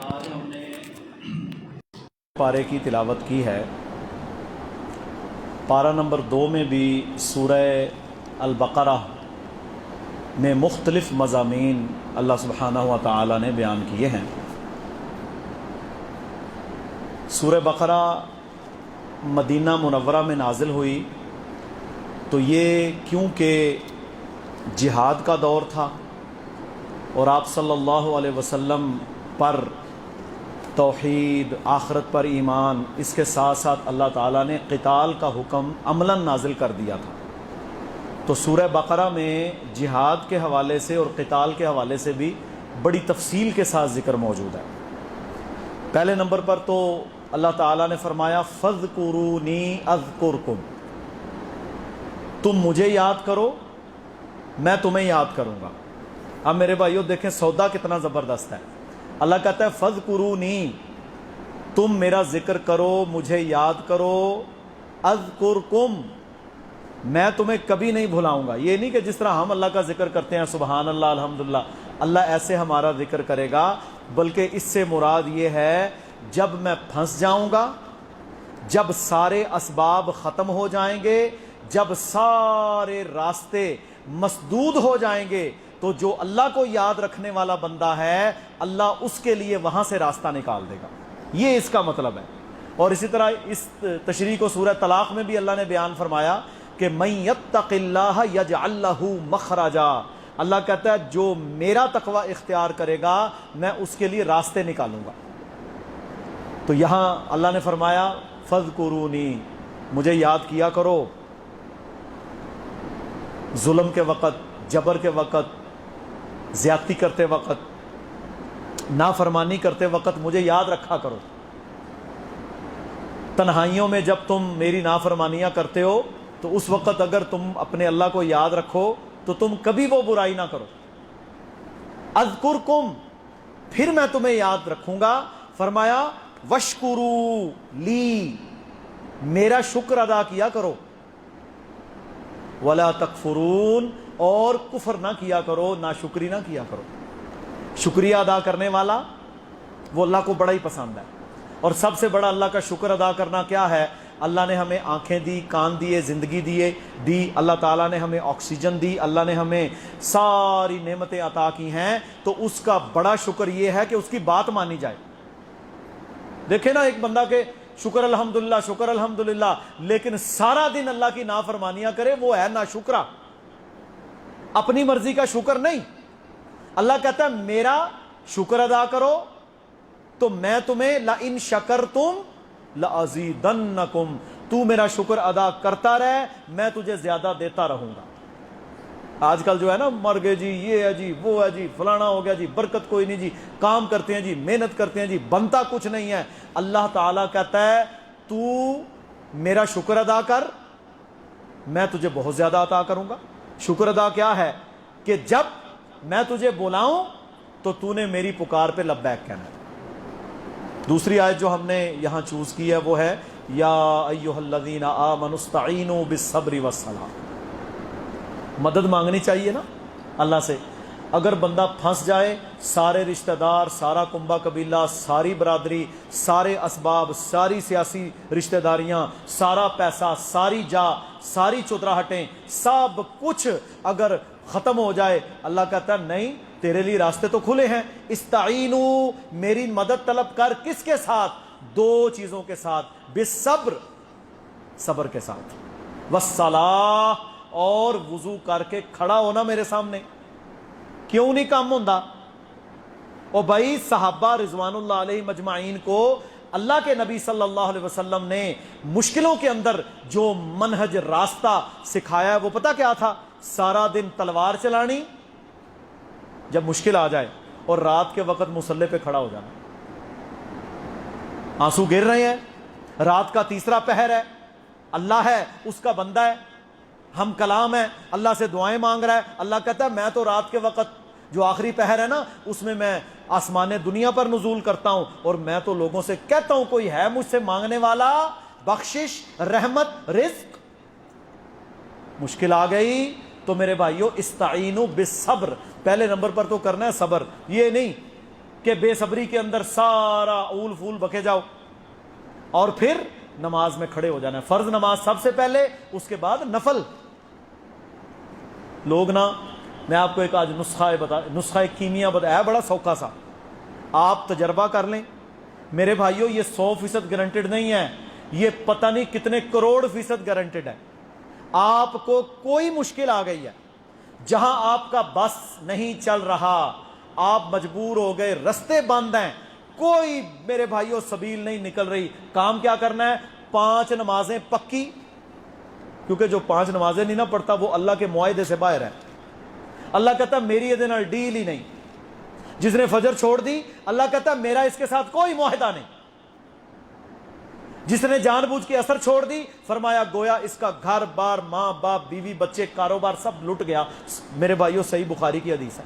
آج ہم نے پارے کی تلاوت کی ہے۔ پارہ نمبر 2 میں بھی سورہ البقرہ میں مختلف مضامین اللہ سبحانہ و تعالی نے بیان کیے ہیں۔ سورہ بقرہ مدینہ منورہ میں نازل ہوئی تو یہ کیونکہ جہاد کا دور تھا اور آپ صلی اللہ علیہ وسلم پر توحید، آخرت پر ایمان، اس کے ساتھ ساتھ اللہ تعالیٰ نے قتال کا حکم عملاً نازل کر دیا تھا، تو سورہ بقرہ میں جہاد کے حوالے سے اور قتال کے حوالے سے بھی بڑی تفصیل کے ساتھ ذکر موجود ہے۔ پہلے نمبر پر تو اللہ تعالیٰ نے فرمایا فَاذْكُرُونِي أَذْكُرْكُمْ، تم مجھے یاد کرو میں تمہیں یاد کروں گا۔ اب میرے بھائیو دیکھیں سودا کتنا زبردست ہے۔ اللہ کہتا ہے فَاذْكُرُونِي، تم میرا ذکر کرو، مجھے یاد کرو، اذکرکم، میں تمہیں کبھی نہیں بھلاؤں گا۔ یہ نہیں کہ جس طرح ہم اللہ کا ذکر کرتے ہیں سبحان اللہ الحمدللہ، اللہ ایسے ہمارا ذکر کرے گا، بلکہ اس سے مراد یہ ہے جب میں پھنس جاؤں گا، جب سارے اسباب ختم ہو جائیں گے، جب سارے راستے مسدود ہو جائیں گے، تو جو اللہ کو یاد رکھنے والا بندہ ہے اللہ اس کے لیے وہاں سے راستہ نکال دے گا، یہ اس کا مطلب ہے۔ اور اسی طرح اس تشریح کو سورہ طلاق میں بھی اللہ نے بیان فرمایا کہ مَن یتق اللہ یجعل لہ مخرجا، اللہ کہتا ہے جو میرا تقوی اختیار کرے گا میں اس کے لیے راستے نکالوں گا۔ تو یہاں اللہ نے فرمایا فَاذْكُرُونِي، مجھے یاد کیا کرو، ظلم کے وقت، جبر کے وقت، زیادتی کرتے وقت، نافرمانی کرتے وقت مجھے یاد رکھا کرو۔ تنہائیوں میں جب تم میری نافرمانیاں کرتے ہو تو اس وقت اگر تم اپنے اللہ کو یاد رکھو تو تم کبھی وہ برائی نہ کرو۔ اذکرکم، پھر میں تمہیں یاد رکھوں گا۔ فرمایا وشکرو لی، میرا شکر ادا کیا کرو، ولا تکفرون، اور کفر نہ کیا کرو، ناشکری نہ کیا کرو۔ شکریہ ادا کرنے والا وہ اللہ کو بڑا ہی پسند ہے، اور سب سے بڑا اللہ کا شکر ادا کرنا کیا ہے؟ اللہ نے ہمیں آنکھیں دی، کان دیے، زندگی دی، اللہ تعالیٰ نے ہمیں آکسیجن دی، اللہ نے ہمیں ساری نعمتیں عطا کی ہیں، تو اس کا بڑا شکر یہ ہے کہ اس کی بات مانی جائے۔ دیکھیں نا ایک بندہ کہ شکر الحمدللہ شکر الحمدللہ، لیکن سارا دن اللہ کی نافرمانیاں کرے، وہ ہے ناشکرا، اپنی مرضی کا شکر نہیں۔ اللہ کہتا ہے میرا شکر ادا کرو تو میں تمہیں لئن شکرتم لأزیدنکم، تو میرا شکر ادا کرتا رہے میں تجھے زیادہ دیتا رہوں گا۔ آج کل جو ہے نا مر گئے جی، یہ ہے جی، وہ ہے جی، فلانا ہو گیا جی، برکت کوئی نہیں جی، کام کرتے ہیں جی، محنت کرتے ہیں جی، بنتا کچھ نہیں ہے۔ اللہ تعالیٰ کہتا ہے تو میرا شکر ادا کر، میں تجھے بہت زیادہ عطا کروں گا۔ شکر ادا کیا ہے؟ کہ جب میں تجھے بلاؤں تو تو نے میری پکار پہ لبیک کہنا ہے۔ دوسری آیت جو ہم نے یہاں چوز کی ہے وہ ہے یا ایھا الذین آمنوا استعینوا بالصبر والصلاۃ، مدد مانگنی چاہیے نا اللہ سے۔ اگر بندہ پھنس جائے، سارے رشتہ دار، سارا کنبہ قبیلہ، ساری برادری، سارے اسباب، ساری سیاسی رشتہ داریاں، سارا پیسہ، ساری جا، ساری چودراہٹیں، سب کچھ اگر ختم ہو جائے، اللہ کہتا ہے نہیں، تیرے لیے راستے تو کھلے ہیں۔ استعینو، میری مدد طلب کر، کس کے ساتھ؟ دو چیزوں کے ساتھ، بالصبر، صبر کے ساتھ، والصلاۃ، اور وضو کر کے کھڑا ہونا میرے سامنے۔ کیوں نہیں کام ہوندہ؟ اور بھائی صحابہ رضوان اللہ علیہ مجمعین کو اللہ کے نبی صلی اللہ علیہ وسلم نے مشکلوں کے اندر جو منہج راستہ سکھایا ہے وہ پتہ کیا تھا؟ سارا دن تلوار چلانی جب مشکل آ جائے، اور رات کے وقت مصلی پہ کھڑا ہو جانا۔ آنسو گر رہے ہیں، رات کا تیسرا پہر ہے، اللہ ہے، اس کا بندہ ہے، ہم کلام ہے، اللہ سے دعائیں مانگ رہا ہے۔ اللہ کہتا ہے میں تو رات کے وقت جو آخری پہر ہے نا، اس میں آسمان دنیا پر نزول کرتا ہوں، اور میں تو لوگوں سے کہتا ہوں کوئی ہے مجھ سے مانگنے والا، بخشش، رحمت، رزق۔ مشکل آ گئی تو میرے بھائیو استعینوا بالصبر، پہلے نمبر پر تو کرنا ہے صبر، یہ نہیں کہ بے صبری کے اندر سارا اول فول بکے جاؤ اور پھر نماز میں کھڑے ہو جانا ہے. فرض نماز سب سے پہلے, اس کے بعد نفل. لوگ نا, میں آپ کو ایک آج نسخہ کیمیا بتایا, بڑا سوکھا سا, آپ تجربہ کر لیں میرے بھائیوں. یہ 100% گارنٹیڈ نہیں ہے, یہ پتہ نہیں کتنے کروڑ فیصد گارنٹیڈ ہے. آپ کو کوئی مشکل آ گئی ہے, جہاں آپ کا بس نہیں چل رہا, آپ مجبور ہو گئے, رستے بند ہیں, کوئی میرے بھائیوں سبیل نہیں نکل رہی, کام کیا کرنا ہے؟ 5 نمازیں پکی, کیونکہ جو 5 نمازیں نہیں نہ پڑھتا وہ اللہ کے معاہدے سے باہر ہے. اللہ کہتا میری یہ نال ڈیل ہی نہیں. جس نے فجر چھوڑ دی, اللہ کہتا میرا اس کے ساتھ کوئی معاہدہ نہیں. جس نے جان بوجھ کے اثر چھوڑ دی, فرمایا گویا اس کا گھر بار, ماں باپ, بیوی بچے, کاروبار سب لٹ گیا. میرے بھائیوں صحیح بخاری کی حدیث ہے.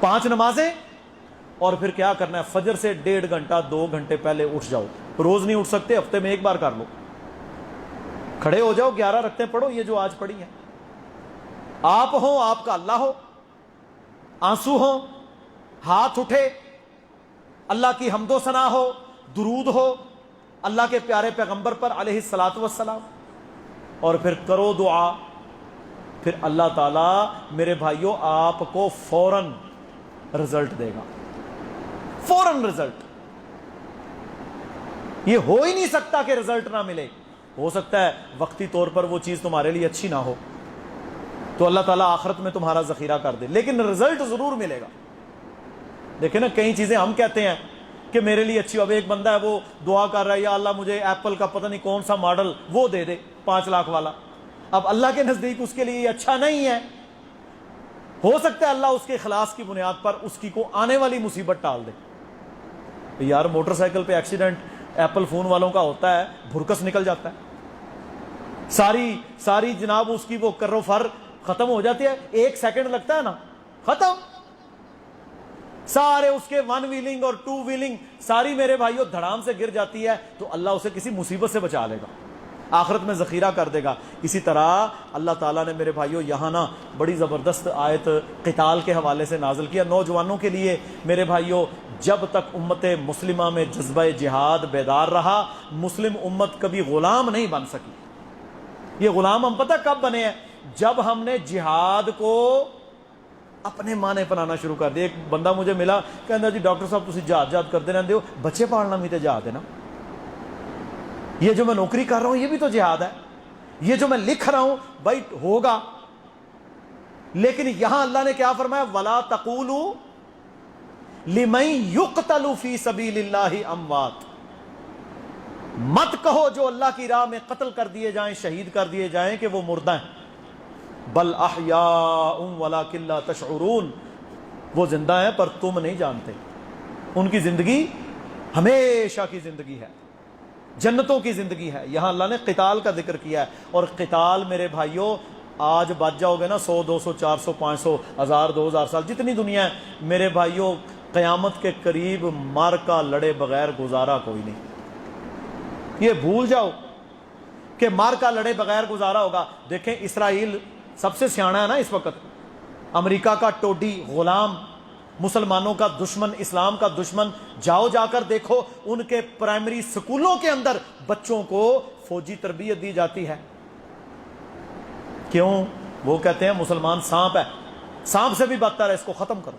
5 نمازیں, اور پھر کیا کرنا ہے؟ فجر سے 1.5 گھنٹہ 2 گھنٹے پہلے اٹھ جاؤ. روز نہیں اٹھ سکتے, ہفتے میں 1 بار کر لو. کھڑے ہو جاؤ, 11 رکعتیں پڑھو, یہ جو آج پڑھی ہیں. آپ ہو, آپ کا اللہ ہو, آنسو ہو, ہاتھ اٹھے, اللہ کی حمد و ثنا ہو, درود ہو اللہ کے پیارے پیغمبر پر علیہ الصلاۃ والسلام, اور پھر کرو دعا. پھر اللہ تعالیٰ میرے بھائیوں آپ کو فوراً رزلٹ دے گا, فوراً رزلٹ. یہ ہو ہی نہیں سکتا کہ رزلٹ نہ ملے. ہو سکتا ہے وقتی طور پر وہ چیز تمہارے لیے اچھی نہ ہو, تو اللہ تعالیٰ آخرت میں تمہارا ذخیرہ کر دے, لیکن رزلٹ ضرور ملے گا. دیکھیں نا, کئی چیزیں ہم کہتے ہیں کہ میرے لیے اچھی. اب ایک بندہ ہے وہ دعا کر رہا ہے, یا اللہ مجھے ایپل کا پتہ نہیں کون سا ماڈل وہ دے دے 5 لاکھ والا. اب اللہ کے نزدیک اس کے لیے یہ اچھا نہیں ہے. ہو سکتا ہے اللہ اس کے اخلاص کی بنیاد پر اس کی کو آنے والی مصیبت ٹال دے. یار موٹر سائیکل پہ ایکسیڈنٹ ایپل فون والوں کا ہوتا ہے, بھرکس نکل جاتا ہے, ساری جناب اس کی وہ کرو فر ختم ہو جاتی ہے, 1 سیکنڈ لگتا ہے نا, ختم. سارے اس کے 1 ویلنگ اور 2 ویلنگ ساری میرے بھائیوں دھڑام سے گر جاتی ہے, تو اللہ اسے کسی مصیبت سے بچا لے گا, آخرت میں ذخیرہ کر دے گا. اسی طرح اللہ تعالیٰ نے میرے بھائیوں یہاں نا بڑی زبردست آیت قتال کے حوالے سے نازل کیا نوجوانوں کے لیے. میرے بھائیوں جب تک امت مسلمہ میں جذبہ جہاد بیدار رہا, مسلم امت کبھی غلام نہیں بن سکی. یہ غلام ہم پتہ کب بنے ہیں؟ جب ہم نے جہاد کو اپنے معنی بنانا شروع کر دیا. ایک بندہ مجھے ملا, کہنا جی ڈاکٹر صاحب تسی جہاد کرتے رہتے ہو, بچے پالنا بھی تو جہاد ہے نا. یہ جو میں نوکری کر رہا ہوں یہ بھی تو جہاد ہے. یہ جو میں لکھ رہا ہوں بھائی ہوگا, لیکن یہاں اللہ نے کیا فرمایا؟ وَلَا تَقُولُوا لِمَن يُقْتَلُ فِي سَبِيلِ اللَّهِ أَمْوَاتٌ. مت کہو جو اللہ کی راہ میں قتل کر دیے جائیں, شہید کر دیے جائیں کہ وہ مردہ ہیں. بل احیاء ولکن لا تشعرون, وہ زندہ ہیں پر تم نہیں جانتے. ان کی زندگی ہمیشہ کی زندگی ہے, جنتوں کی زندگی ہے. یہاں اللہ نے قتال کا ذکر کیا ہے, اور قتال میرے بھائیوں آج بچ جاؤ گے نا 100 200 400 500 1000 2000 سال جتنی دنیا ہے میرے بھائیوں, قیامت کے قریب مار کا لڑے بغیر گزارا کوئی نہیں. یہ بھول جاؤ کہ مار کا لڑے بغیر گزارا ہوگا. دیکھیں اسرائیل سب سے سیانا ہے نا اس وقت, امریکہ کا ٹوڈی غلام, مسلمانوں کا دشمن, اسلام کا دشمن. جاؤ جا کر دیکھو ان کے پرائمری سکولوں کے اندر بچوں کو فوجی تربیت دی جاتی ہے. کیوں؟ وہ کہتے ہیں مسلمان سانپ ہے, سانپ سے بھی بدتر ہے, اس کو ختم کرو.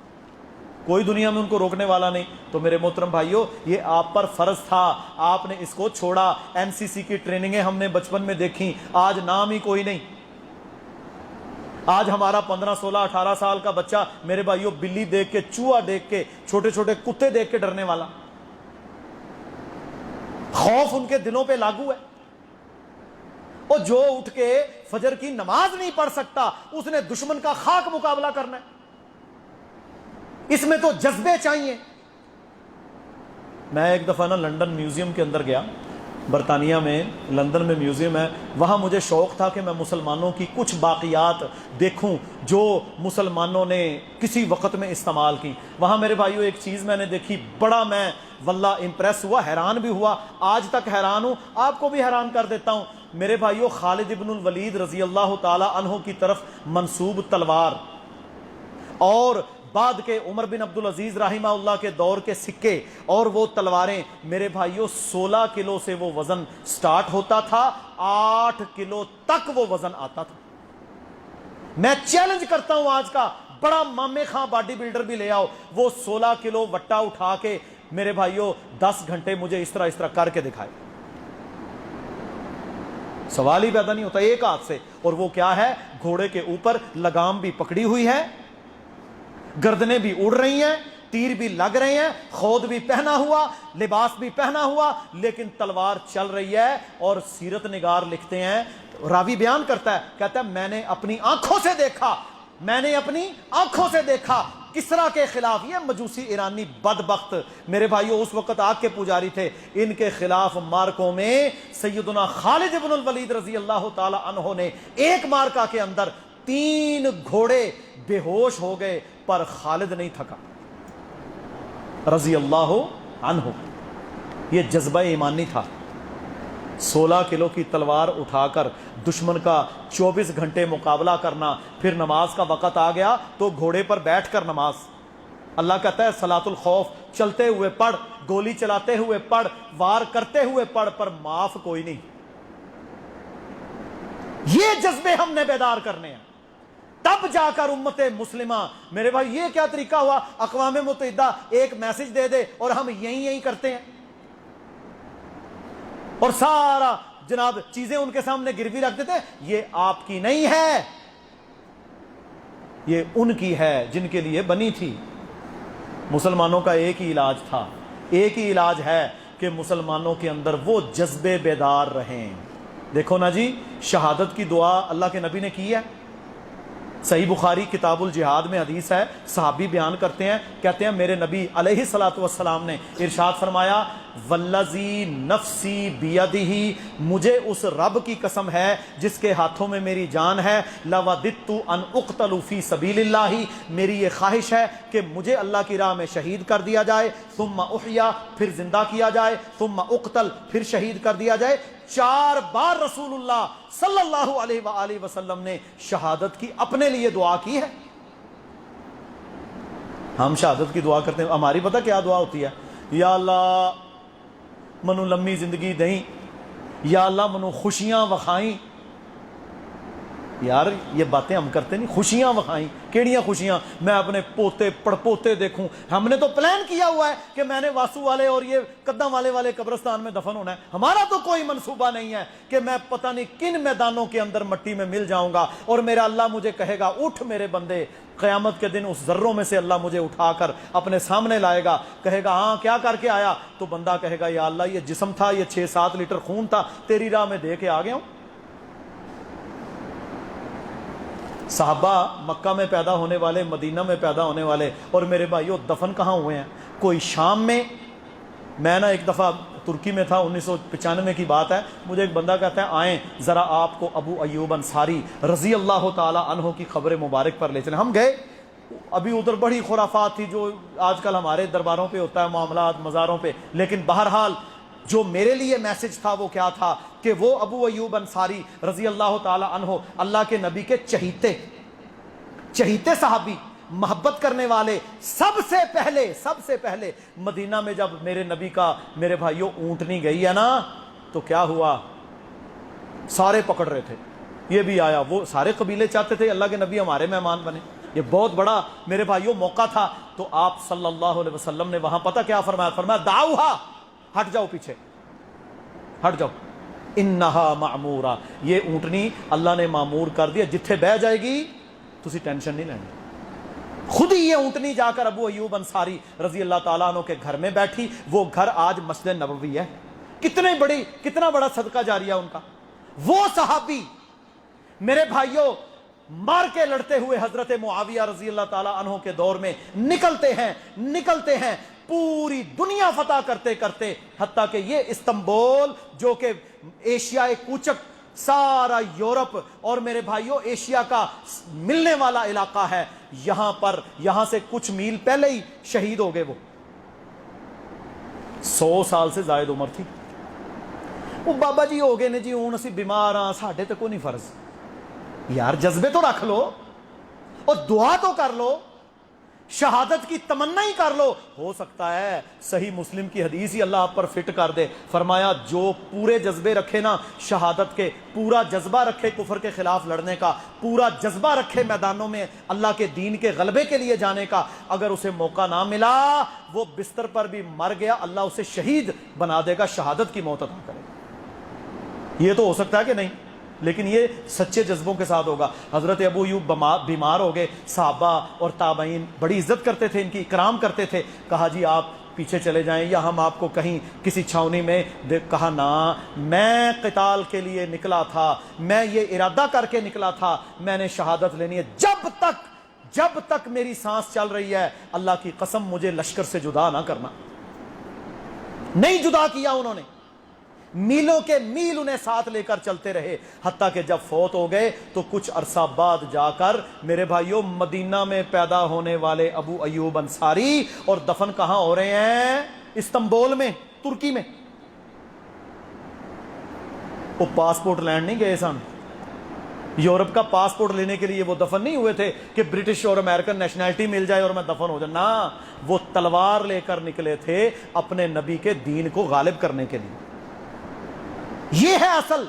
کوئی دنیا میں ان کو روکنے والا نہیں. تو میرے محترم بھائیوں یہ آپ پر فرض تھا, آپ نے اس کو چھوڑا. این سی سی کی ٹریننگیں ہم نے بچپن میں دیکھی, آج نام ہی کوئی نہیں. آج ہمارا 15 16 18 سال کا بچہ میرے بھائیوں بلی دیکھ کے, چوہا دیکھ کے, چھوٹے چھوٹے کتے دیکھ کے ڈرنے والا. خوف ان کے دلوں پہ لاگو ہے. اور جو اٹھ کے فجر کی نماز نہیں پڑھ سکتا اس نے دشمن کا خاک مقابلہ کرنا ہے. اس میں تو جذبے چاہیے. میں ایک دفعہ نا لندن میوزیم کے اندر گیا, برطانیہ میں لندن میں میوزیم ہے, وہاں مجھے شوق تھا کہ میں مسلمانوں کی کچھ باقیات دیکھوں جو مسلمانوں نے کسی وقت میں استعمال کی. وہاں میرے بھائیوں ایک چیز میں نے دیکھی, بڑا میں واللہ امپریس ہوا, حیران بھی ہوا, آج تک حیران ہوں, آپ کو بھی حیران کر دیتا ہوں. میرے بھائیوں خالد ابن الولید رضی اللہ تعالی عنہ کی طرف منسوب تلوار اور بعد کے عمر بن عبد العزیز رحمہ اللہ کے دور کے سکے اور وہ تلواریں میرے بھائیوں 16 کلو سے وہ وزن سٹارٹ ہوتا تھا، 8 کلو تک وہ وزن آتا تھا۔ میں چیلنج کرتا ہوں آج کا بڑا مامے خاں باڈی بلڈر بھی لے آؤ، وہ 16 کلو وٹا اٹھا کے میرے بھائیوں 10 گھنٹے مجھے اس طرح کر کے دکھائے، سوال ہی پیدا نہیں ہوتا ایک ہاتھ سے۔ اور وہ کیا ہے؟ گھوڑے کے اوپر لگام بھی پکڑی ہوئی ہے، گردنیں بھی اڑ رہی ہیں، تیر بھی لگ رہے ہیں، خود بھی پہنا ہوا، لباس بھی پہنا ہوا، لیکن تلوار چل رہی ہے۔ اور سیرت نگار لکھتے ہیں، راوی بیان کرتا ہے، کہتا ہے میں نے اپنی آنکھوں سے دیکھا، میں نے اپنی آنکھوں سے دیکھا کسرا کے خلاف، یہ مجوسی ایرانی بدبخت میرے بھائیوں اس وقت آگ کے پجاری تھے، ان کے خلاف مارکوں میں سیدنا خالد بن الولید رضی اللہ تعالی عنہ نے ایک مارکہ کے اندر 3 گھوڑے بے ہوش ہو گئے، پر خالد نہیں تھکا رضی اللہ عنہ۔ یہ جذبہ ایمانی تھا، 16 کلو کی تلوار اٹھا کر دشمن کا 24 گھنٹے مقابلہ کرنا، پھر نماز کا وقت آ گیا تو گھوڑے پر بیٹھ کر نماز۔ اللہ کہتا ہے صلاۃ الخوف چلتے ہوئے پڑھ، گولی چلاتے ہوئے پڑھ، وار کرتے ہوئے پڑھ، پر معاف کوئی نہیں۔ یہ جذبے ہم نے بیدار کرنے ہیں، تب جا کر امت مسلمہ۔ میرے بھائی یہ کیا طریقہ ہوا؟ اقوام متحدہ ایک میسج دے دے اور ہم یہی کرتے ہیں، اور سارا جناب چیزیں ان کے سامنے گروی رکھ دیتے ہیں۔ یہ آپ کی نہیں ہے، یہ ان کی ہے جن کے لیے بنی تھی۔ مسلمانوں کا ایک ہی علاج تھا، ایک ہی علاج ہے کہ مسلمانوں کے اندر وہ جذبے بیدار رہیں۔ دیکھو نا جی، شہادت کی دعا اللہ کے نبی نے کی ہے، صحیح بخاری کتاب الجہاد میں حدیث ہے، صحابی بیان کرتے ہیں، کہتے ہیں میرے نبی علیہ الصلوۃ والسلام نے ارشاد فرمایا، والذی نفسی بیدہ، مجھے اس رب کی قسم ہے جس کے ہاتھوں میں میری جان ہے، لوددت ان اقتل فی سبیل اللہ، میری یہ خواہش ہے کہ مجھے اللہ کی راہ میں شہید کر دیا جائے، ثم احیا، پھر زندہ کیا جائے، ثم اقتل، پھر شہید کر دیا جائے۔ 4 بار رسول اللہ صلی اللہ علیہ وآلہ وسلم نے شہادت کی اپنے لیے دعا کی ہے۔ ہم شہادت کی دعا کرتے ہیں، ہماری پتہ کیا دعا ہوتی ہے؟ یا اللہ منو لمبی زندگی دیں، یا اللہ منو خوشیاں وکھائیں۔ یار یہ باتیں ہم کرتے نہیں، خوشیاں وکھائیں، کیڑیاں خوشیاں؟ میں اپنے پوتے پڑپوتے دیکھوں۔ ہم نے تو پلان کیا ہوا ہے کہ میں نے واسو والے اور یہ قدم والے قبرستان میں دفن ہونا ہے، ہمارا تو کوئی منصوبہ نہیں ہے کہ میں پتہ نہیں کن میدانوں کے اندر مٹی میں مل جاؤں گا، اور میرا اللہ مجھے کہے گا اٹھ میرے بندے، قیامت کے دن اس ذروں میں سے اللہ مجھے اٹھا کر اپنے سامنے لائے گا، کہے گا ہاں کیا کر کے آیا؟ تو بندہ کہے گا یا اللہ یہ جسم تھا، یہ 6-7 لیٹر خون تھا، تیری راہ میں دے کے آ گیا ہوں۔ صحابہ مکہ میں پیدا ہونے والے، مدینہ میں پیدا ہونے والے، اور میرے بھائیوں دفن کہاں ہوئے ہیں؟ کوئی شام میں۔ میں نا ایک دفعہ ترکی میں تھا، 1995 کی بات ہے، مجھے ایک بندہ کہتا ہے آئیں ذرا آپ کو ابو ایوب انصاری رضی اللہ تعالی عنہ کی خبر مبارک پر لے چلیں۔ ہم گئے، ابھی ادھر بڑی خرافات تھی جو آج کل ہمارے درباروں پہ ہوتا ہے، معاملات مزاروں پہ، لیکن بہرحال جو میرے لیے میسج تھا وہ کیا تھا کہ وہ ابو ایوب انصاری رضی اللہ تعالی عنہ اللہ کے نبی کے چہیتے صحابی، محبت کرنے والے، سب سے پہلے مدینہ میں جب میرے نبی کا میرے بھائیوں اونٹنی گئی ہے نا، تو کیا ہوا؟ سارے پکڑ رہے تھے، یہ بھی آیا، وہ سارے قبیلے چاہتے تھے اللہ کے نبی ہمارے مہمان بنے، یہ بہت بڑا میرے بھائیوں موقع تھا۔ تو آپ صلی اللہ علیہ وسلم نے وہاں پتہ کیا فرمایا؟ فرمایا دعوہا، ہٹ جاؤ پیچھے، ہٹ جاؤ، انہا معمورہ، یہ اونٹنی اللہ نے معمور کر دیا، جتھے بہ جائے گی تسی ٹینشن نہیں لینی۔ خود ہی یہ اونٹنی جا کر ابو ایوب انصاری رضی اللہ تعالیٰ عنہ کے گھر میں بیٹھی، وہ گھر آج مسجد نبوی ہے، کتنا بڑا صدقہ جاریہ ان کا۔ وہ صحابی میرے بھائیوں مار کے لڑتے ہوئے حضرت معاویہ رضی اللہ تعالیٰ عنہ کے دور میں نکلتے ہیں پوری دنیا فتح کرتے کرتے، حتیٰ کہ یہ استنبول جو کہ ایشیا کوچک، سارا یورپ اور میرے بھائیوں ایشیا کا ملنے والا علاقہ ہے، یہاں سے کچھ میل پہلے ہی شہید ہو گئے۔ وہ 100 سال سے زائد عمر تھی۔ وہ بابا جی ہو گئے نے جی ہوں اسی بیمار ہاں، ساڈے تے کوئی نہیں فرض۔ یار جذبے تو رکھ لو اور دعا تو کر لو۔ شہادت کی تمنا ہی کر لو. ہو سکتا ہے صحیح مسلم کی حدیث ہی اللہ آپ پر فٹ کر دے. فرمایا جو پورے جذبے رکھے نا شہادت کے, پورا جذبہ رکھے کفر کے خلاف لڑنے کا, پورا جذبہ رکھے میدانوں میں اللہ کے دین کے غلبے کے لیے جانے کا, اگر اسے موقع نہ ملا وہ بستر پر بھی مر گیا, اللہ اسے شہید بنا دے گا, شہادت کی موت عطا کرے گا. یہ تو ہو سکتا ہے کہ نہیں, لیکن یہ سچے جذبوں کے ساتھ ہوگا. حضرت ابو ایوب بیمار ہو گئے, صحابہ اور تابعین بڑی عزت کرتے تھے, ان کی اکرام کرتے تھے. کہا جی آپ پیچھے چلے جائیں یا ہم آپ کو کہیں کسی چھاونی میں. کہا نا, میں قتال کے لیے نکلا تھا, میں یہ ارادہ کر کے نکلا تھا, میں نے شہادت لینی ہے. جب تک میری سانس چل رہی ہے اللہ کی قسم مجھے لشکر سے جدا نہ کرنا. نہیں جدا کیا انہوں نے, میلوں کے میل انہیں ساتھ لے کر چلتے رہے, حتیٰ کہ جب فوت ہو گئے تو کچھ عرصہ بعد جا کر میرے بھائیوں مدینہ میں پیدا ہونے والے ابو ایوب انصاری, اور دفن کہاں ہو رہے ہیں؟ استنبول میں, ترکی میں. وہ پاسپورٹ لینڈ نہیں گئے سن, یورپ کا پاسپورٹ لینے کے لیے وہ دفن نہیں ہوئے تھے کہ برٹش اور امریکن نیشنلٹی مل جائے اور میں دفن ہو جاؤں. نہ, وہ تلوار لے کر نکلے تھے اپنے نبی کے دین کو غالب کرنے کے لیے. یہ ہے اصل.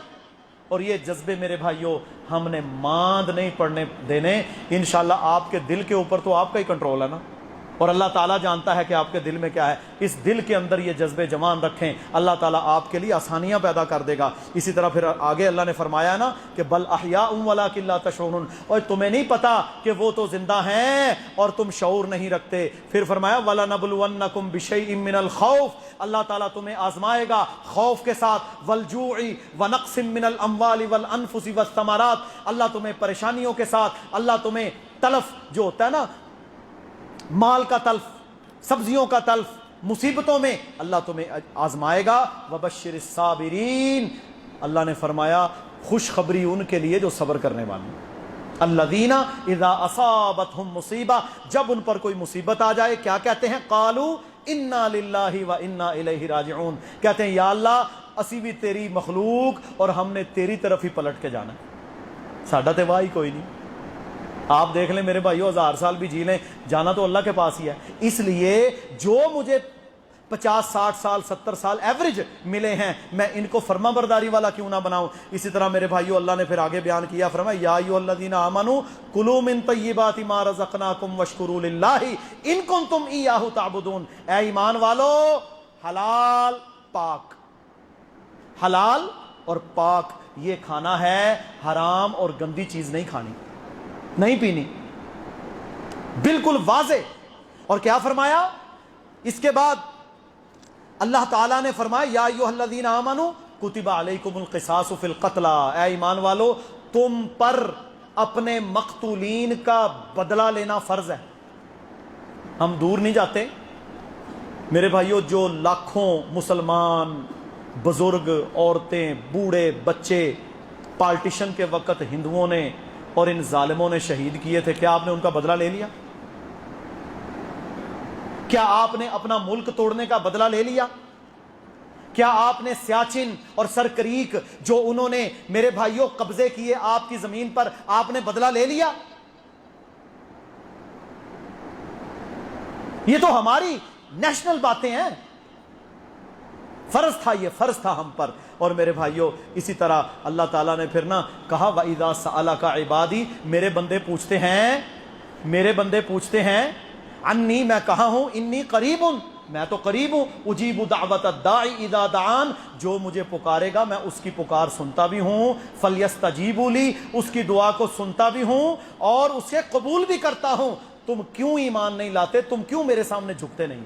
اور یہ جذبے میرے بھائیوں ہم نے ماند نہیں پڑنے دینے. انشاءاللہ آپ کے دل کے اوپر تو آپ کا ہی کنٹرول ہے نا, اور اللہ تعالیٰ جانتا ہے کہ آپ کے دل میں کیا ہے. اس دل کے اندر یہ جذبے جمان رکھیں, اللہ تعالیٰ آپ کے لیے آسانیاں پیدا کر دے گا. اسی طرح پھر آگے اللہ نے فرمایا نا کہ بل احیاء ولکن لا تشعرون, اور تمہیں نہیں پتا کہ وہ تو زندہ ہیں اور تم شعور نہیں رکھتے. پھر فرمایا وَلَنَبْلُوَنَّكُمْ بِشَيْءٍ مِّنَ الْخَوْفِ, اللہ تعالیٰ تمہیں آزمائے گا خوف کے ساتھ, وَالْجُوعِ وَنَقْصٍ مِّنَ الْأَمْوَالِ وَالْأَنفُسِ وَالثَّمَرَاتِ, اللہ تمہیں پریشانیوں کے ساتھ, اللہ تمہیں تلف جو ہوتا ہے نا مال کا تلف, سبزیوں کا تلف, مصیبتوں میں اللہ تمہیں آزمائے گا. وَبَشِّرِ الصَّابِرِينَ, اللہ نے فرمایا خوشخبری ان کے لیے جو صبر کرنے والے ہیں. الَّذِينَ إِذَا أَصَابَتْهُمْ مُصِيبَةٌ, جب ان پر کوئی مصیبت آ جائے کیا کہتے ہیں؟ قَالُوا إِنَّا لِلَّهِ وَإِنَّا إِلَيْهِ رَاجِعُونَ, کہتے ہیں یا اللہ اسی بھی تیری مخلوق اور ہم نے تیری طرف ہی پلٹ کے جانا ہے, ساڈا تے واہ ہی کوئی نہیں. آپ دیکھ لیں میرے بھائیو 1000 سال بھی جی لیں, جانا تو اللہ کے پاس ہی ہے. اس لیے جو مجھے 50 60 سال 70 سال ایوریج ملے ہیں میں ان کو فرما برداری والا کیوں نہ بناؤں. اسی طرح میرے بھائیو اللہ نے پھر آگے بیان کیا, فرمایا یا ایھا الذین آمنوا کلوا من طیبات ما رزقناکم واشکروا للہ ان کنتم ایاہ تعبدون, اے ایمان والو حلال پاک, حلال اور پاک یہ کھانا ہے, حرام اور گندی چیز نہیں کھانی نہیں پینی, بالکل واضح. اور کیا فرمایا اس کے بعد؟ اللہ تعالیٰ نے فرمایا یا ایھا الذین آمنوا کتب علیکم القصاص فی القتل, اے ایمان والو تم پر اپنے مقتولین کا بدلہ لینا فرض ہے. ہم دور نہیں جاتے میرے بھائیو, جو لاکھوں مسلمان بزرگ, عورتیں, بوڑھے, بچے پارٹیشن کے وقت ہندوؤں نے اور ان ظالموں نے شہید کیے تھے, کیا آپ نے ان کا بدلہ لے لیا؟ کیا آپ نے اپنا ملک توڑنے کا بدلہ لے لیا؟ کیا آپ نے سیاچن اور سرکریک جو انہوں نے میرے بھائیوں قبضے کیے آپ کی زمین پر, آپ نے بدلہ لے لیا؟ یہ تو ہماری نیشنل باتیں ہیں, فرض تھا, یہ فرض تھا ہم پر. اور میرے بھائیوں اسی طرح اللہ تعالیٰ نے پھر کہا وَإِذَا سَأَلَكَ عِبَادِي, میرے بندے پوچھتے ہیں, میرے بندے پوچھتے ہیں انی, میں کہاں ہوں, انی قریب, میں تو قریب ہوں, اجیب دعوت الداعی اذا دعان, جو مجھے پکارے گا میں اس کی پکار سنتا بھی ہوں, فلیستجیبوا لی, اس کی دعا کو سنتا بھی ہوں اور اسے قبول بھی کرتا ہوں. تم کیوں ایمان نہیں لاتے, تم کیوں میرے سامنے جھکتے نہیں؟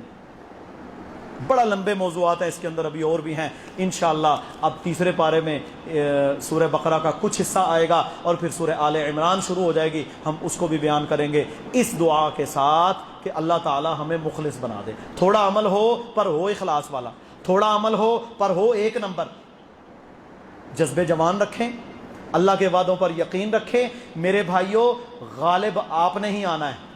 بڑا لمبے موضوعات ہیں اس کے اندر, ابھی اور بھی ہیں انشاءاللہ. اب تیسرے پارے میں سورہ بقرہ کا کچھ حصہ آئے گا اور پھر سورہ آل عمران شروع ہو جائے گی, ہم اس کو بھی بیان کریں گے اس دعا کے ساتھ کہ اللہ تعالی ہمیں مخلص بنا دے. تھوڑا عمل ہو پر ہو اخلاص والا, تھوڑا عمل ہو پر ہو ایک نمبر. جذبے جوان رکھیں, اللہ کے وعدوں پر یقین رکھیں. میرے بھائیوں غالب آپ نے ہی آنا ہے,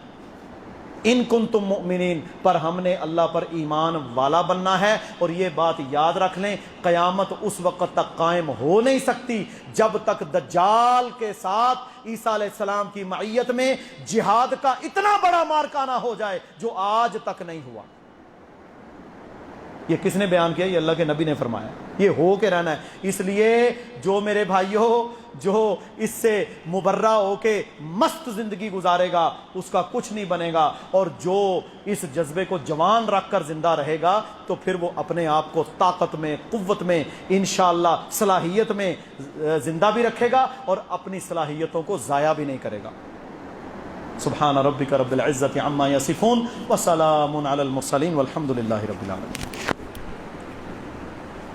ان کنتم مؤمنین، پر ہم نے اللہ پر ایمان والا بننا ہے۔ اور یہ بات یاد رکھ لیں، قیامت اس وقت تک قائم ہو نہیں سکتی جب تک دجال کے ساتھ عیسیٰ علیہ السلام کی معیت میں جہاد کا اتنا بڑا معرکہ نہ ہو جائے جو آج تک نہیں ہوا۔ یہ کس نے بیان کیا؟ یہ اللہ کے نبی نے فرمایا، یہ ہو کے رہنا ہے۔ اس لیے جو میرے بھائیوں جو اس سے مبرہ ہو کے مست زندگی گزارے گا اس کا کچھ نہیں بنے گا، اور جو اس جذبے کو جوان رکھ کر زندہ رہے گا تو پھر وہ اپنے آپ کو طاقت میں، قوت میں، انشاءاللہ صلاحیت میں زندہ بھی رکھے گا اور اپنی صلاحیتوں کو ضائع بھی نہیں کرے گا۔ سبحان ربک رب العزت عما یصفون وسلام علی المرسلین والحمد للہ رب العالمین۔